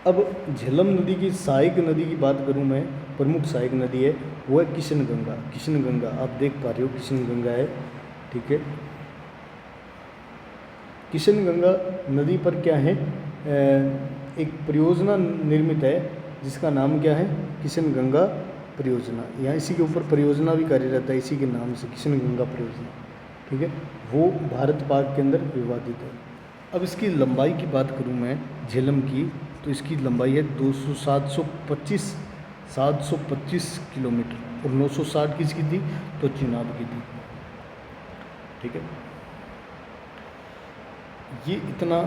S1: अब झेलम नदी की सहायक नदी की बात करूं मैं, प्रमुख सहायक नदी है वो है किशनगंगा। किशनगंगा आप देख पा रहे हो, किशनगंगा है, ठीक है। किशनगंगा नदी पर क्या है, एक परियोजना निर्मित है जिसका नाम क्या है, किशनगंगा परियोजना। यहाँ इसी के ऊपर परियोजना भी कार्यरत है, इसी के नाम से किशनगंगा परियोजना, ठीक है। वो भारत पाक के अंदर विवादित है। अब इसकी लंबाई की बात करूँ मैं झेलम की, तो इसकी लंबाई है 725 किलोमीटर, और 960 किसकी थी, तो चिनाब की थी, ठीक है। ये इतना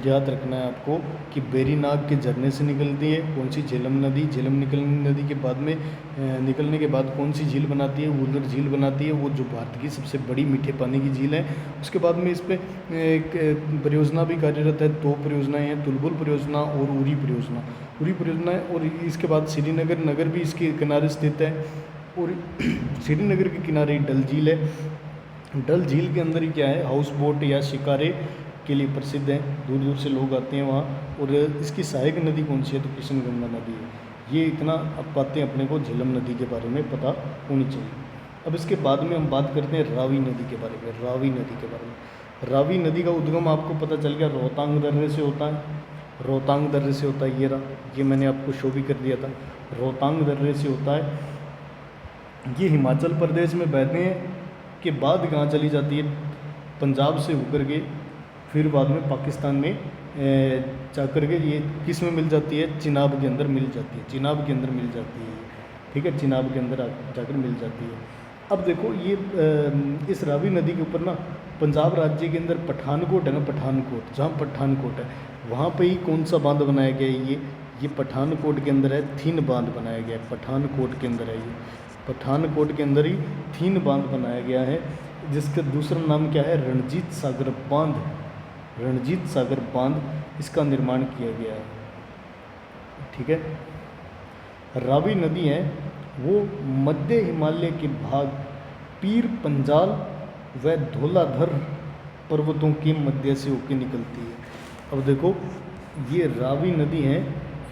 S1: याद रखना है आपको कि बेरीनाग के झरने से निकलती है कौन सी, झेलम नदी। झेलम नदी के बाद में निकलने के बाद कौन सी झील बनाती है, वुलर झील बनाती है, वो जो भारत की सबसे बड़ी मीठे पानी की झील है। उसके बाद में इस पर एक परियोजना भी कार्यरत है, 2 परियोजनाएं हैं, तुलबुल परियोजना और उरी परियोजना। उरी परियोजना है, और इसके बाद श्रीनगर नगर भी इसके किनारे स्थित है, और श्रीनगर के किनारे डल झील है। डल झील के अंदर ही क्या है, हाउस बोट या शिकारे के लिए प्रसिद्ध है, दूर दूर से लोग आते हैं वहाँ। और इसकी सहायक नदी कौन सी है, तो किशनगंगा नदी है। ये इतना अब बातें अपने को झेलम नदी के बारे में पता होनी चाहिए। अब इसके बाद में हम बात करते हैं रावी नदी के बारे में। रावी नदी के बारे में, रावी नदी का उद्गम आपको पता चल गया, रोहतांग दर्रे से होता है। रोहतांग दर्रे से होता है, ये रहा, ये मैंने आपको शो भी कर दिया था, रोहतांग दर्रे से होता है। ये हिमाचल प्रदेश में बहने के बाद कहाँ चली जाती है, पंजाब से होकर के फिर बाद में पाकिस्तान में जाकर के ये किस में मिल जाती है, चिनाब के अंदर मिल जाती है, चिनाब के अंदर मिल जाती है, ठीक है, चिनाब के अंदर जाकर मिल जाती है। अब देखो ये इस रावी नदी के ऊपर ना पंजाब राज्य के अंदर पठानकोट है ना, पठानकोट, जहाँ पठानकोट है वहाँ पे ही कौन सा बांध बनाया गया है, ये पठानकोट के अंदर है, थीन बांध बनाया गया है, पठानकोट के अंदर है ये, पठानकोट के अंदर ही थीन बांध बनाया गया है, जिसका दूसरा नाम क्या है, रणजीत सागर बांध। रणजीत सागर बांध इसका निर्माण किया गया है, ठीक है। रावी नदी है वो मध्य हिमालय के भाग पीर पंजाल व धौलाधर पर्वतों के मध्य से होकर निकलती है। अब देखो ये रावी नदी है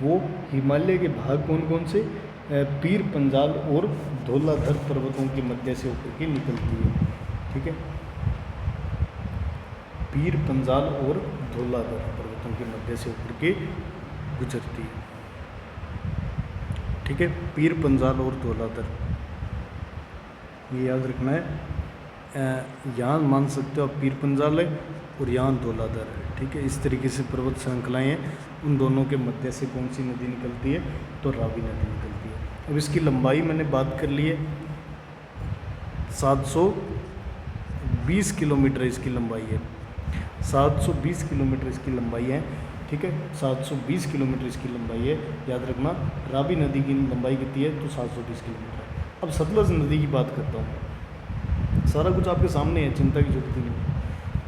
S1: वो हिमालय के भाग कौन कौन से, पीर पंजाल और धौलाधर पर्वतों के मध्य से होकर के निकलती है, ठीक है। पीर पंजाल और धौलाधर पर्वतों के मध्य से होकर के गुजरती है, ठीक है। पीर पंजाल और धौलाधर, ये याद रखना है। यहाँ मान सकते हो आप पीर पंजाल है और यहाँ धौलाधर है, ठीक है। इस तरीके से पर्वत श्रृंखलाएँ हैं, उन दोनों के मध्य से कौन सी नदी निकलती है, तो रावी नदी निकलती है। अब इसकी लंबाई मैंने बात कर ली है, 720 किलोमीटर इसकी लंबाई है, 720 किलोमीटर इसकी लंबाई है, ठीक है। 720 किलोमीटर इसकी लंबाई है, याद रखना। रावी नदी की लंबाई कितनी है, तो 720 किलोमीटर है। अब सतलज नदी की बात करता हूँ, सारा कुछ आपके सामने है, चिंता की जरूरत नहीं।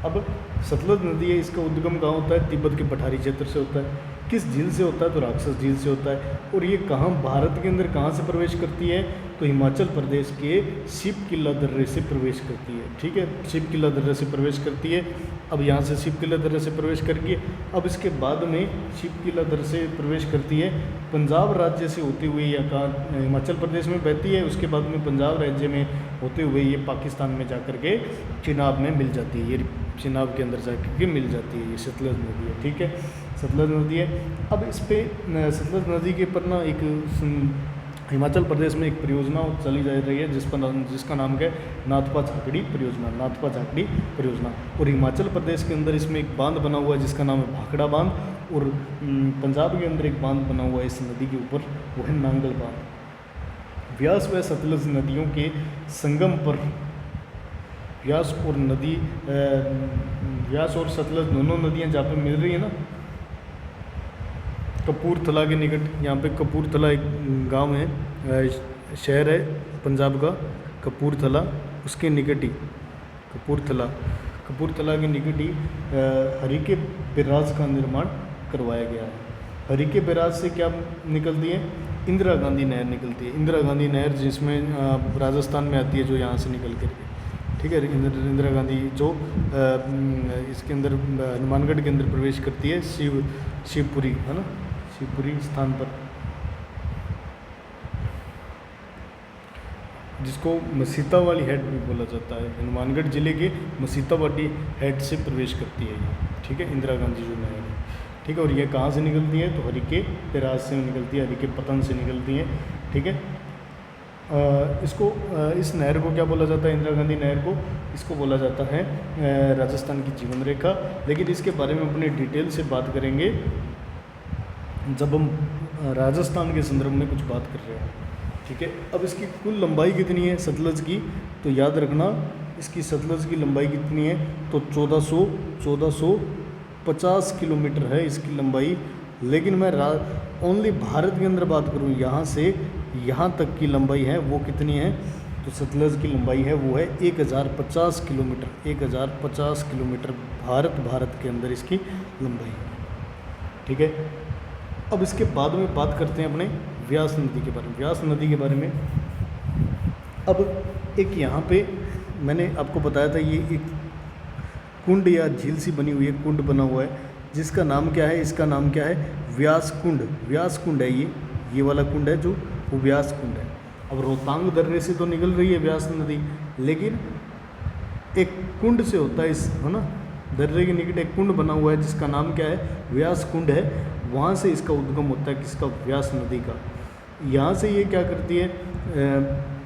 S1: अब सतलज नदी है, इसका उद्गम कहाँ होता है, तिब्बत के पठारी क्षेत्र से होता है। किस झील से होता है, तो राक्षस झील से होता है। और ये कहाँ भारत के अंदर कहाँ से प्रवेश करती है, तो हिमाचल प्रदेश के शिव किला दर्रे से प्रवेश करती है, ठीक है। शिव किला दर्रे से प्रवेश करती है। अब यहाँ से शिव किला दर्रे से प्रवेश करके अब इसके बाद में शिव किला दर्रे से प्रवेश करती है, पंजाब राज्य से होते हुए या कहाँ हिमाचल प्रदेश में बहती है, उसके बाद में पंजाब राज्य में होते हुए ये पाकिस्तान में जाकर के चिनाब में मिल जाती है, ये चिनाब के अंदर जाकर के मिल जाती है, ये सतलज नदी है, ठीक है। सतलज नदी है। अब इस पर सतलज नदी के ऊपर ना एक हिमाचल प्रदेश में एक परियोजना चली जा रही है जिसका नाम क्या है, नाथपा झाकड़ी परियोजना, नाथपा झाकड़ी परियोजना। और हिमाचल प्रदेश के अंदर इसमें एक बांध बना हुआ है जिसका नाम है भाखड़ा बांध, और पंजाब के अंदर एक बांध बना हुआ है इस नदी के ऊपर, वो है नांगल बांध। व्यास व सतलज नदियों के संगम पर व्यास और सतलज दोनों नदियाँ जहाँ पे मिल रही है ना, कपूरथला के निकट, यहाँ पे कपूरथला एक गांव है, शहर है पंजाब का कपूरथला, उसके निकट ही कपूरथला के निकट ही हरिके बैराज का निर्माण करवाया गया है। हरिके बैराज से क्या निकलती है, इंदिरा गांधी नहर निकलती है। इंदिरा गांधी नहर जिसमें राजस्थान में आती है, जो यहाँ से निकल करके ठीक है। इंदिरा गांधी जो इसके अंदर हनुमानगढ़ के अंदर प्रवेश करती है, शिवपुरी है ना, शिवपुरी स्थान पर, जिसको मसीतावाली हेड भी बोला जाता है। हनुमानगढ़ जिले के मसीतावाली हेड से प्रवेश करती है ये, ठीक है, इंदिरा गांधी जो नहर है, ठीक है। और ये कहाँ से निकलती है, तो हरिके पैराज से निकलती है, हरिके पतन से निकलती है, ठीक है। इसको इस नहर को क्या बोला जाता है, इंदिरा गांधी नहर को, इसको बोला जाता है राजस्थान की जीवन रेखा। लेकिन इसके बारे में अपने डिटेल से बात करेंगे जब हम राजस्थान के संदर्भ में कुछ बात कर रहे हैं, ठीक है। अब इसकी कुल लंबाई कितनी है सतलज की, तो याद रखना इसकी सतलज की लंबाई कितनी है, तो 1450 किलोमीटर है इसकी लंबाई। लेकिन मैं ओनली भारत के अंदर बात करूँ, यहाँ से यहाँ तक की लंबाई है वो कितनी है, तो सतलज की लंबाई है वो है 1050 किलोमीटर, 1050 किलोमीटर भारत के अंदर इसकी लंबाई है, ठीक है। अब इसके बाद में बात करते हैं अपने व्यास नदी के बारे में। व्यास नदी के बारे में अब एक यहाँ पे मैंने आपको बताया था, ये एक कुंड या झील सी बनी हुई है, कुंड बना हुआ है, जिसका नाम क्या है, इसका नाम क्या है, व्यास कुंड। व्यास कुंड है ये वाला कुंड है जो, वो व्यास कुंड है। अब रोहतांग दर्रे से तो निकल रही है व्यास नदी, लेकिन एक कुंड से होता है इस, है ना, दर्रे के निकट एक कुंड बना हुआ है जिसका नाम क्या है, व्यास कुंड है। वहाँ से इसका उद्गम होता है, किसका, व्यास नदी का। यहाँ से ये क्या करती है,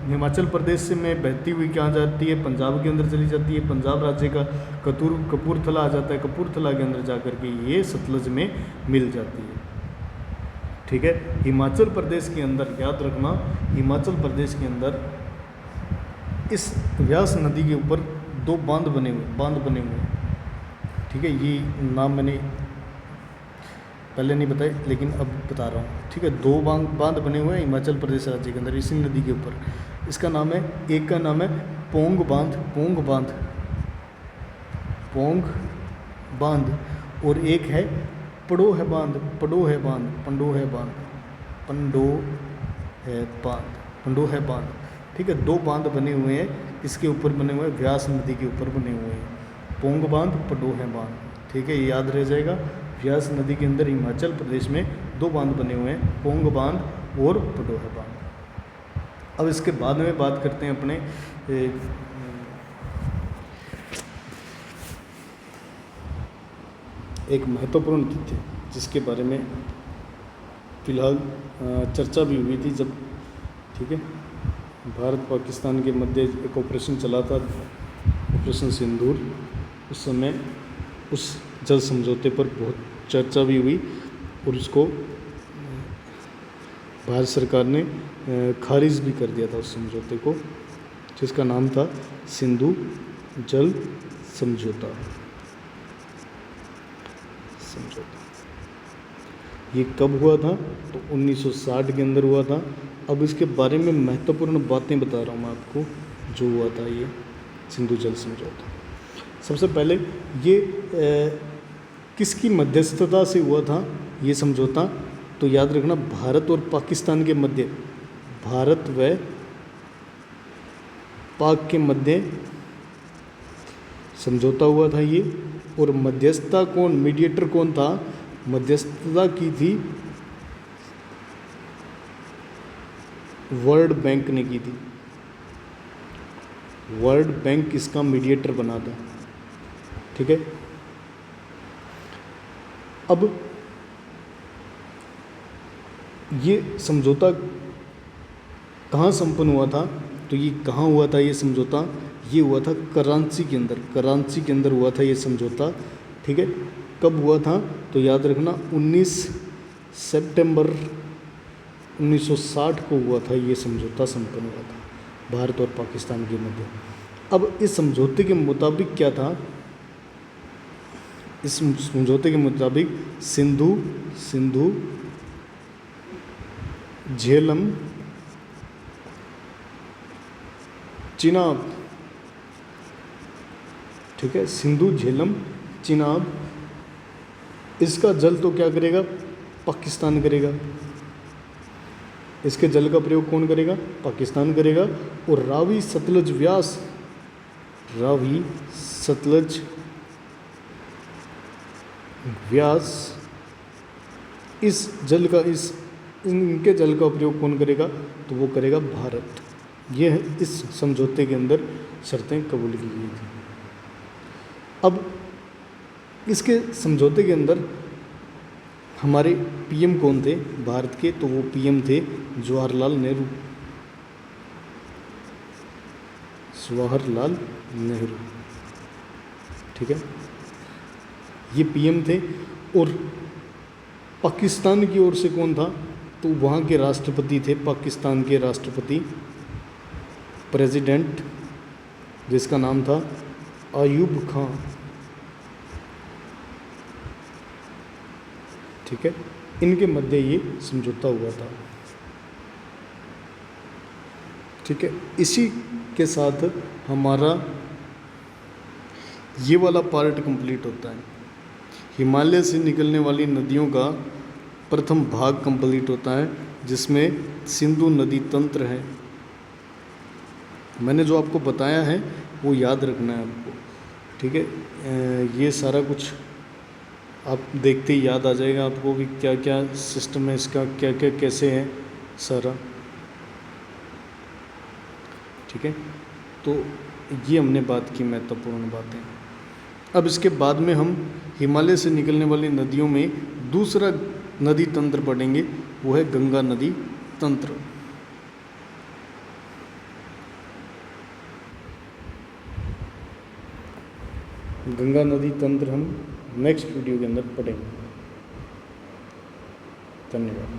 S1: हिमाचल प्रदेश से में बहती हुई कहाँ जाती है, पंजाब के अंदर चली जाती है। पंजाब राज्य का कपूरथला आ जाता है, कपूरथला के अंदर जा कर के ये सतलज में मिल जाती है, ठीक है। हिमाचल प्रदेश के अंदर याद रखना, हिमाचल प्रदेश के अंदर इस व्यास नदी के ऊपर 2 बांध बने हुए हैं, ठीक है। ये नाम मैंने पहले नहीं बताए लेकिन अब बता रहा हूँ, ठीक है। 2 बांध बने हुए हैं हिमाचल प्रदेश राज्य के अंदर इसी नदी के ऊपर। इसका नाम है, एक का नाम है पोंग बांध, और एक है पंडोह बांध, ठीक है। 2 बांध बने हुए हैं, इसके ऊपर बने हुए हैं, व्यास नदी के ऊपर बने हुए हैं, पोंग बांध, पंडोह बांध, ठीक है। ये याद रह जाएगा। व्यास नदी के अंदर हिमाचल प्रदेश में 2 बांध बने हुए हैं, पोंग बांध और पंडोह बांध। अब इसके बाद में बात करते हैं अपने एक महत्वपूर्ण तथ्य जिसके बारे में फिलहाल चर्चा भी हुई थी जब, ठीक है, भारत पाकिस्तान के मध्य एक ऑपरेशन चला था, ऑपरेशन सिंदूर। उस समय उस जल समझौते पर बहुत चर्चा भी हुई और उसको भारत सरकार ने खारिज भी कर दिया था उस समझौते को, जिसका नाम था सिंधु जल समझौता। ये कब हुआ था, तो 1960 के अंदर हुआ था। अब इसके बारे में महत्वपूर्ण बातें बता रहा हूँ मैं आपको, जो हुआ था ये सिंधु जल समझौता। सबसे पहले ये किसकी मध्यस्थता से हुआ था ये समझौता, तो याद रखना भारत और पाकिस्तान के मध्य, भारत व पाक के मध्य समझौता हुआ था ये। और मध्यस्थता कौन, मीडिएटर कौन था, मध्यस्थता की थी वर्ल्ड बैंक ने की थी। वर्ल्ड बैंक इसका मीडिएटर बना था, ठीक है। अब ये समझौता कहाँ संपन्न हुआ था, तो ये कहाँ हुआ था ये समझौता, ये हुआ था कराची के अंदर, कराची के अंदर हुआ था ये समझौता, ठीक है। कब हुआ था, तो याद रखना 19 सितंबर 1960 को हुआ था ये समझौता संपन्न हुआ था भारत और पाकिस्तान के मध्य। अब इस समझौते के मुताबिक क्या था, इस समझौते के मुताबिक सिंधु झेलम चिनाब, ठीक है, सिंधु झेलम चिनाब, इसका जल तो क्या करेगा, पाकिस्तान करेगा। इसके जल का प्रयोग कौन करेगा, पाकिस्तान करेगा। और रावी सतलज व्यास रावी, सतलज, व्यास, इनके जल का उपयोग कौन करेगा? तो वो करेगा भारत। ये है इस समझौते के अंदर शर्तें कबूल की गई थी। अब इसके समझौते के अंदर हमारे पीएम कौन थे भारत के? तो वो पीएम थे जवाहरलाल नेहरू। जवाहरलाल नेहरू, ठीक है, ये पीएम थे। और पाकिस्तान की ओर से कौन था? तो वहाँ के राष्ट्रपति थे, पाकिस्तान के राष्ट्रपति, प्रेसिडेंट, जिसका नाम था अयूब खान, ठीक है। इनके मध्य ये समझौता हुआ था, ठीक है। इसी के साथ हमारा ये वाला पार्ट कंप्लीट होता है। हिमालय से निकलने वाली नदियों का प्रथम भाग कंप्लीट होता है, जिसमें सिंधु नदी तंत्र है। मैंने जो आपको बताया है वो याद रखना है आपको, ठीक है। ये सारा कुछ आप देखते ही याद आ जाएगा आपको कि क्या क्या सिस्टम है इसका, क्या क्या कैसे है सारा, ठीक है। तो ये हमने बात की महत्वपूर्ण बातें। अब इसके बाद में हम हिमालय से निकलने वाली नदियों में दूसरा नदी तंत्र पढ़ेंगे, वो है गंगा नदी तंत्र। गंगा नदी तंत्र हम नेक्स्ट वीडियो के अंदर पढ़ेंगे। धन्यवाद।